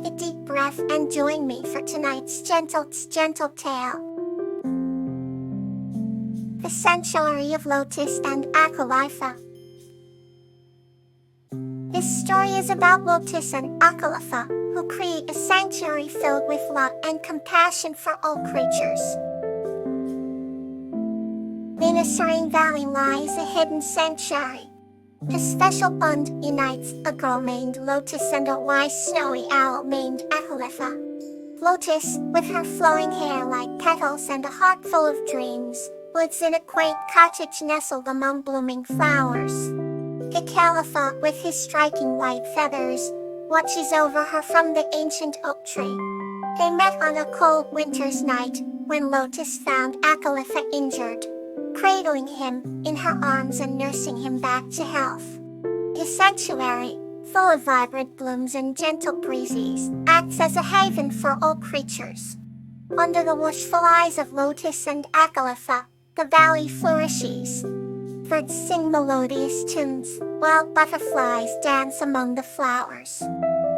a deep breath and join me for tonight's gentle tale. The Sanctuary of Lotus and Acalypha. This story is about Lotus and Acalypha, who create a sanctuary filled with love and compassion for all creatures. In a serene valley lies a hidden sanctuary. A special bond unites a girl named Lotus and a wise snowy owl named Acalypha. Lotus, with her flowing hair like petals and a heart full of dreams, lives in a quaint cottage nestled among blooming flowers. Acalypha, with his striking white feathers, watches over her from the ancient oak tree. They met on a cold winter's night, when Lotus found Acalypha injured, cradling him in her arms and nursing him back to health. His sanctuary, full of vibrant blooms and gentle breezes, acts as a haven for all creatures. Under the watchful eyes of Lotus and Acalypha, the valley flourishes. Birds sing melodious tunes, while butterflies dance among the flowers.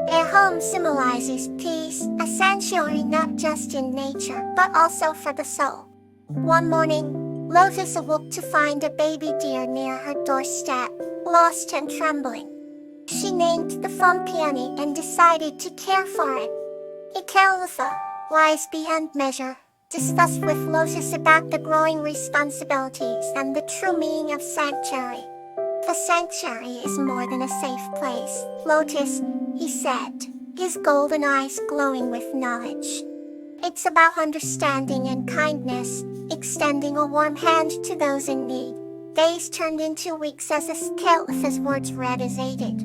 Their home symbolizes peace, a sanctuary not just in nature, but also for the soul. One morning, Lotus awoke to find a baby deer near her doorstep, lost and trembling. She named the fawn Peony and decided to care for it. Acalypha, wise beyond measure, discussed with Lotus about the growing responsibilities and the true meaning of sanctuary. The sanctuary is more than a safe place, Lotus, he said, his golden eyes glowing with knowledge. It's about understanding and kindness, extending a warm hand to those in need. Days turned into weeks as Acalypha's words resonated.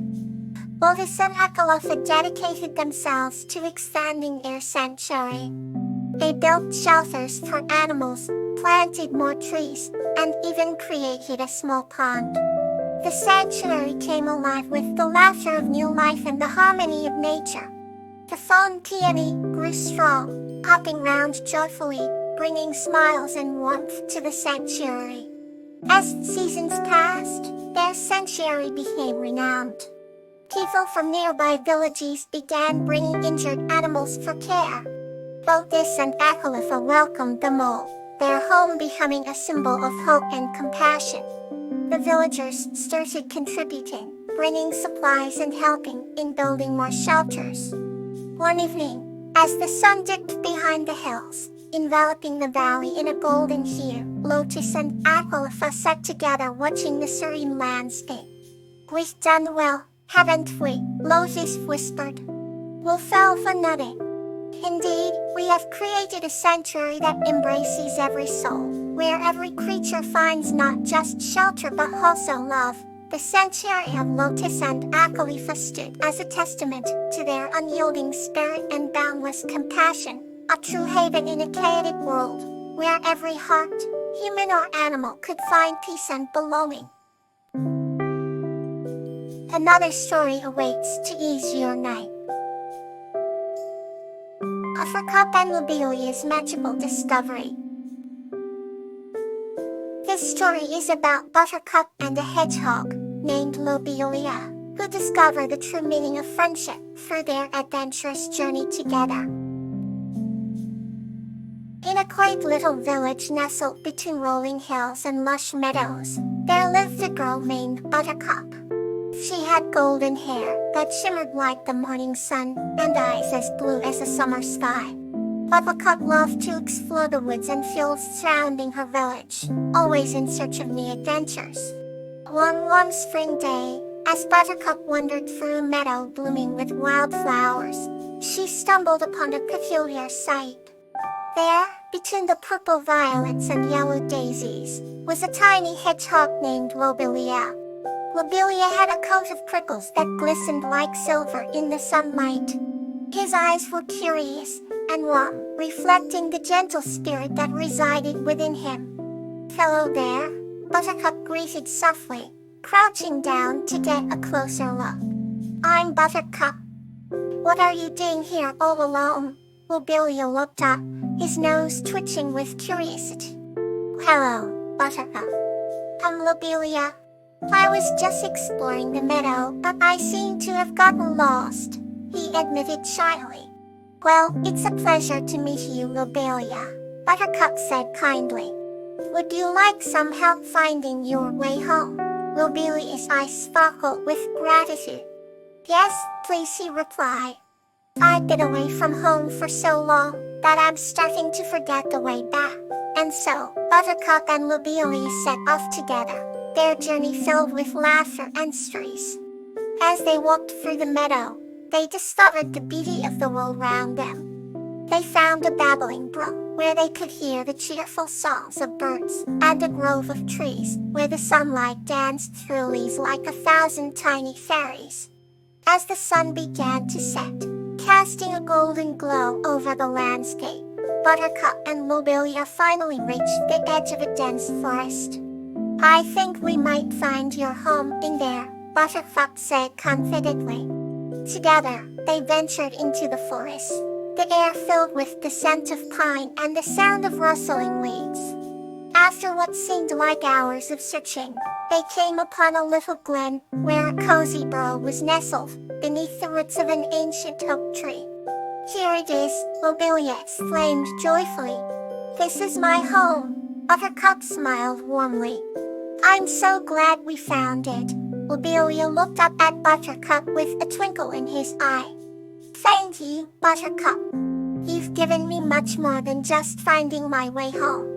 Lotus and Acalypha dedicated themselves to expanding their sanctuary. They built shelters for animals, planted more trees, and even created a small pond. The sanctuary came alive with the laughter of new life and the harmony of nature. The fawn Peony grew strong, hopping round joyfully, bringing smiles and warmth to the sanctuary. As seasons passed, their sanctuary became renowned. People from nearby villages began bringing injured animals for care. Lotus and Acalypha welcomed them all, their home becoming a symbol of hope and compassion. The villagers started contributing, bringing supplies and helping in building more shelters. One evening, as the sun dipped behind the hills, enveloping the valley in a golden hue, Lotus and Acalypha sat together watching the serene landscape. "We've done well, haven't we?" Lotus whispered. "We'll fall for nothing. Indeed, we have created a sanctuary that embraces every soul, where every creature finds not just shelter but also love." The sanctuary of Lotus and Acalypha stood as a testament to their unyielding spirit and boundless compassion, a true haven in a chaotic world, where every heart, human or animal, could find peace and belonging. Another story awaits to ease your night. Buttercup and Lobelia's magical discovery. This story is about Buttercup and a hedgehog named Lobelia, who discover the true meaning of friendship through their adventurous journey together. In a quaint little village nestled between rolling hills and lush meadows, there lived a girl named Buttercup. She had golden hair that shimmered like the morning sun and eyes as blue as a summer sky. Buttercup loved to explore the woods and fields surrounding her village, always in search of new adventures. One warm spring day, as Buttercup wandered through a meadow blooming with wildflowers, she stumbled upon a peculiar sight. There, between the purple violets and yellow daisies, was a tiny hedgehog named Lobelia. Lobelia had a coat of prickles that glistened like silver in the sunlight. His eyes were curious and warm, reflecting the gentle spirit that resided within him. "Hello there," Buttercup greeted softly, crouching down to get a closer look. "I'm Buttercup. What are you doing here all alone?" Lobelia looked up, his nose twitching with curiosity. "Hello, Buttercup. I'm Lobelia. I was just exploring the meadow, but I seem to have gotten lost. he admitted shyly. Well, it's a pleasure to meet you, Lobelia, Buttercup said kindly. Would you like some help finding your way home? Lobelia's eyes sparkled with gratitude. Yes, please, he replied. I've been away from home for so long that I'm starting to forget the way back. And so, Buttercup and Lobelia set off together, their journey filled with laughter and stories. As they walked through the meadow, they discovered the beauty of the world round them. They found a babbling brook where they could hear the cheerful songs of birds, and a grove of trees where the sunlight danced through leaves like 1,000 tiny fairies. As the sun began to set, casting a golden glow over the landscape, Buttercup and Lobelia finally reached the edge of a dense forest. I think we might find your home in there, Buttercup said confidently. Together, they ventured into the forest, the air filled with the scent of pine and the sound of rustling leaves. After what seemed like hours of searching, they came upon a little glen where a cozy burrow was nestled beneath the roots of an ancient oak tree. Here it is, Lobelia exclaimed joyfully. This is my home, Buttercup smiled warmly. I'm so glad we found it. Lobelia looked up at Buttercup with a twinkle in his eye. Thank you, Buttercup. You've given me much more than just finding my way home.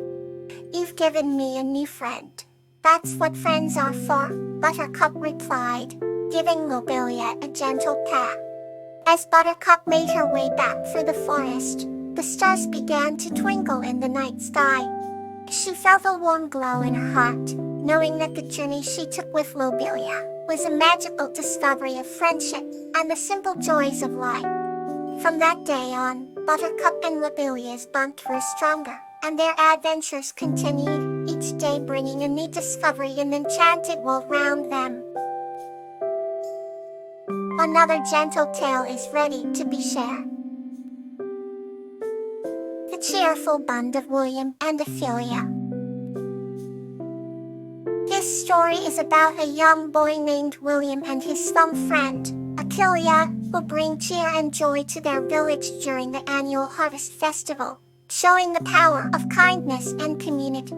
You've given me a new friend. That's what friends are for, Buttercup replied, giving Lobelia a gentle pat. As Buttercup made her way back through the forest, the stars began to twinkle in the night sky. She felt a warm glow in her heart, knowing that the journey she took with Lobelia was a magical discovery of friendship and the simple joys of life. From that day on, Buttercup and Lobelia's bond grew stronger, and their adventures continued, each day bringing a new discovery in the enchanted world round them. Another gentle tale is ready to be shared. The Cheerful Bond of William and Ophelia. This story is about a young boy named William and his slum friend, Ophelia, who bring cheer and joy to their village during the annual harvest festival, showing the power of kindness and community.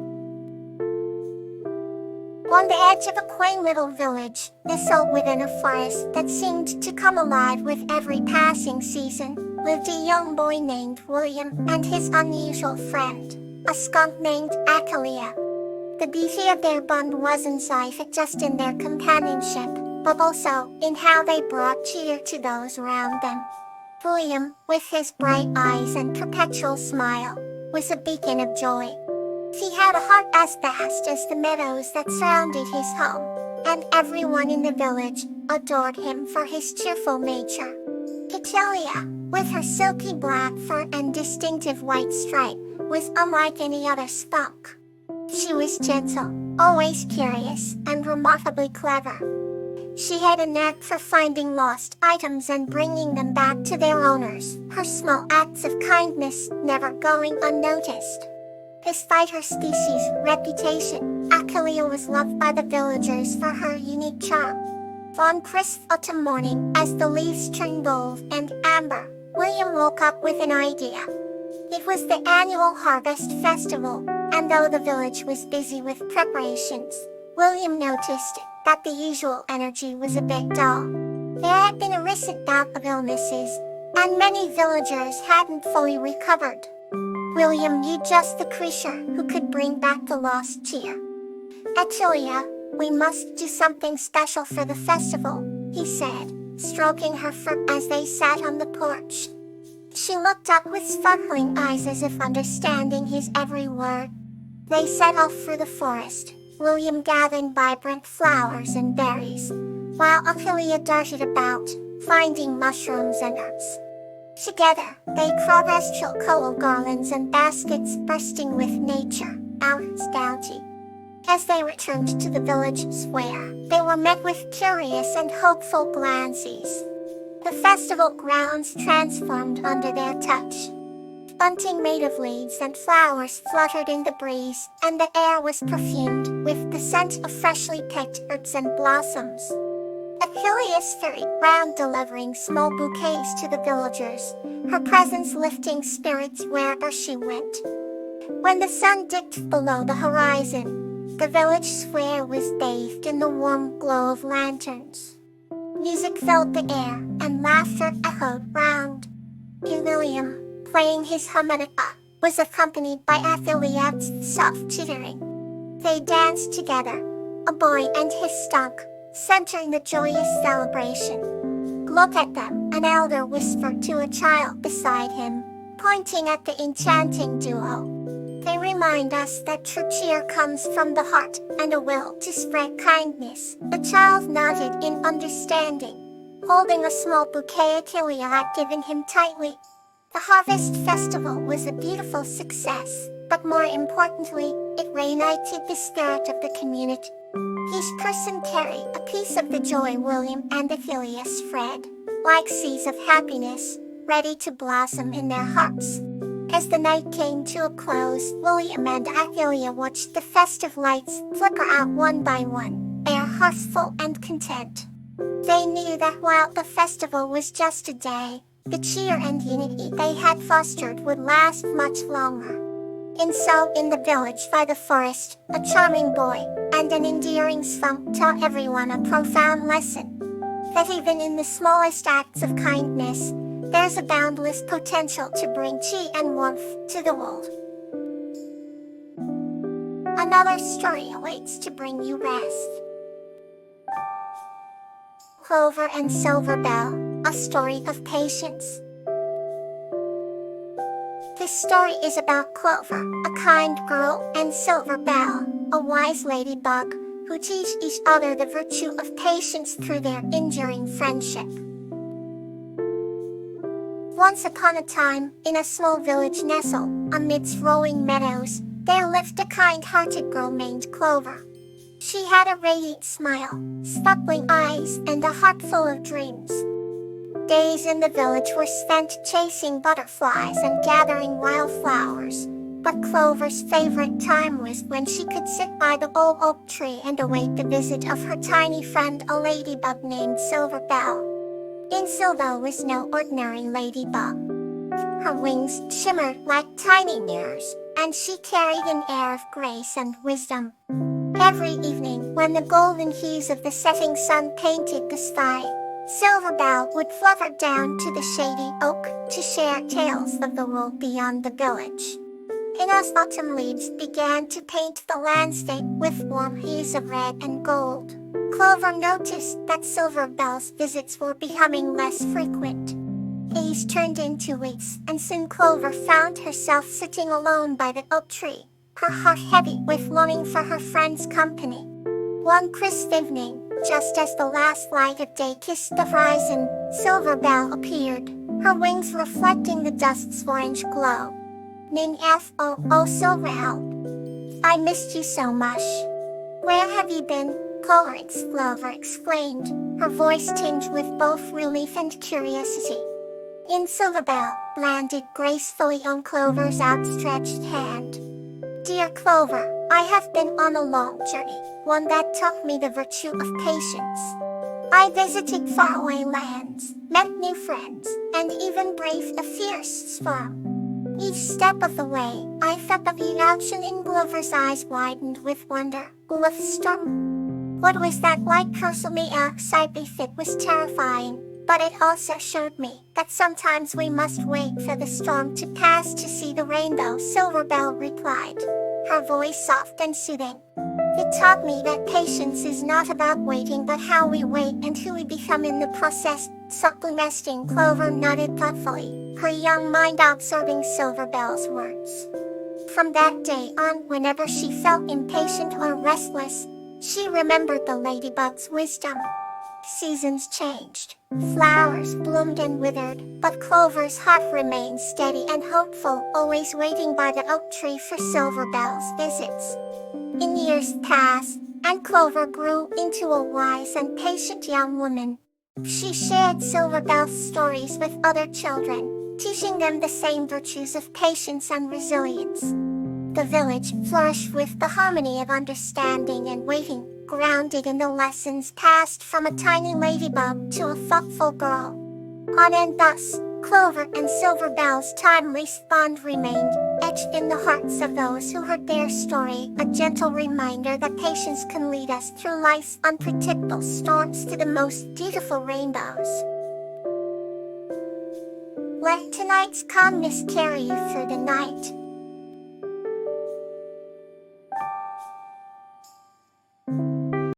On the edge of a quaint little village, nestled within a forest that seemed to come alive with every passing season, lived a young boy named William and his unusual friend, a skunk named Ophelia. The beauty of their bond wasn't just in their companionship, but also in how they brought cheer to those around them. William, with his bright eyes and perpetual smile, was a beacon of joy. He had a heart as vast as the meadows that surrounded his home, and everyone in the village adored him for his cheerful nature. Ophelia, with her silky black fur and distinctive white stripe, was unlike any other skunk. She was gentle, always curious, and remarkably clever. She had a knack for finding lost items and bringing them back to their owners, her small acts of kindness never going unnoticed. Despite her species' reputation, Ophelia was loved by the villagers for her unique charm. One crisp autumn morning, as the leaves turned gold and amber, William woke up with an idea. It was the annual harvest festival, and though the village was busy with preparations, William noticed that the usual energy was a bit dull. There had been a recent bout of illnesses, and many villagers hadn't fully recovered. William knew just the creature who could bring back the lost cheer. Ophelia, we must do something special for the festival, he said, stroking her fur as they sat on the porch. She looked up with sparkling eyes as if understanding his every word. They set off through the forest, William gathering vibrant flowers and berries, while Ophelia darted about, finding mushrooms and herbs. Together, they crossed chocolat garlands and baskets bursting with nature, ours bounty. As they returned to the village square, they were met with curious and hopeful glances. The festival grounds transformed under their touch. Bunting made of leaves and flowers fluttered in the breeze, and the air was perfumed with the scent of freshly picked herbs and blossoms. Achilles hurried round delivering small bouquets to the villagers, her presence lifting spirits wherever she went. When the sun dipped below the horizon, the village square was bathed in the warm glow of lanterns. Music filled the air, and laughter echoed round. William, playing his harmonica, was accompanied by Athaliah's soft chittering. They danced together, a boy and his stock, centering the joyous celebration. "Look at them," an elder whispered to a child beside him, pointing at the enchanting duo. "They remind us that true cheer comes from the heart and a will to spread kindness." The child nodded in understanding, holding a small bouquet Achilles had given him tightly. The harvest festival was a beautiful success, but more importantly, it reunited the spirit of the community. Each person carried a piece of the joy William and Achilles spread, like seeds of happiness, ready to blossom in their hearts. As the night came to a close, William and Achilles watched the festive lights flicker out one by one, their hearts full and content. They knew that while the festival was just a day, the cheer and unity they had fostered would last much longer. And so, in the village by the forest, a charming boy and an endearing song taught everyone a profound lesson. That even in the smallest acts of kindness, there's a boundless potential to bring joy and warmth to the world. Another story awaits to bring you rest. Clover and Silver Bell, a story of patience. This story is about Clover, a kind girl, and Silver Bell, a wise ladybug, who teach each other the virtue of patience through their enduring friendship. Once upon a time, in a small village nestled amidst rolling meadows, there lived a kind-hearted girl named Clover. She had a radiant smile, sparkling eyes, and a heart full of dreams. Days in the village were spent chasing butterflies and gathering wildflowers, but Clover's favorite time was when she could sit by the old oak tree and await the visit of her tiny friend, a ladybug named Silver Bell. Silver was no ordinary ladybug. Her wings shimmered like tiny mirrors, and she carried an air of grace and wisdom. Every evening, when the golden hues of the setting sun painted the sky, Silver Bell would flutter down to the shady oak to share tales of the world beyond the village. And as autumn leaves began to paint the landscape with warm hues of red and gold, Clover noticed that Silver Bell's visits were becoming less frequent. Days turned into weeks, and soon Clover found herself sitting alone by the oak tree, her heart heavy with longing for her friend's company. One crisp evening, just as the last light of day kissed the horizon, Silver Bell appeared, her wings reflecting the dusk's orange glow. "Ning F.O.O. Silver Bell, I missed you so much. Where have you been?" Clover exclaimed, her voice tinged with both relief and curiosity. Silver Bell landed gracefully on Clover's outstretched hand. "Dear Clover, I have been on a long journey, one that taught me the virtue of patience. I visited faraway lands, met new friends, and even braved a fierce storm. Each step of the way, I felt of emotion in Clover's eyes widened with wonder. With storm. What was that like? Me outside it was terrifying, but it also showed me that sometimes we must wait for the storm to pass to see the rainbow," Silver Bell replied, her voice soft and soothing. "It taught me that patience is not about waiting but how we wait and who we become in the process," supplementing. Clover nodded thoughtfully, her young mind absorbing Silver Bell's words. From that day on, whenever she felt impatient or restless, she remembered the ladybug's wisdom. Seasons changed, flowers bloomed and withered, but Clover's heart remained steady and hopeful, always waiting by the oak tree for Silver Bell's visits. In years passed, and Clover grew into a wise and patient young woman. She shared Silver Bell's stories with other children, teaching them the same virtues of patience and resilience. The village flourished with the harmony of understanding and waiting, grounded in the lessons passed from a tiny ladybug to a thoughtful girl. On and thus, Clover and Silver Bell's timely bond remained, etched in the hearts of those who heard their story, a gentle reminder that patience can lead us through life's unpredictable storms to the most beautiful rainbows. Let tonight's calmness carry you through the night,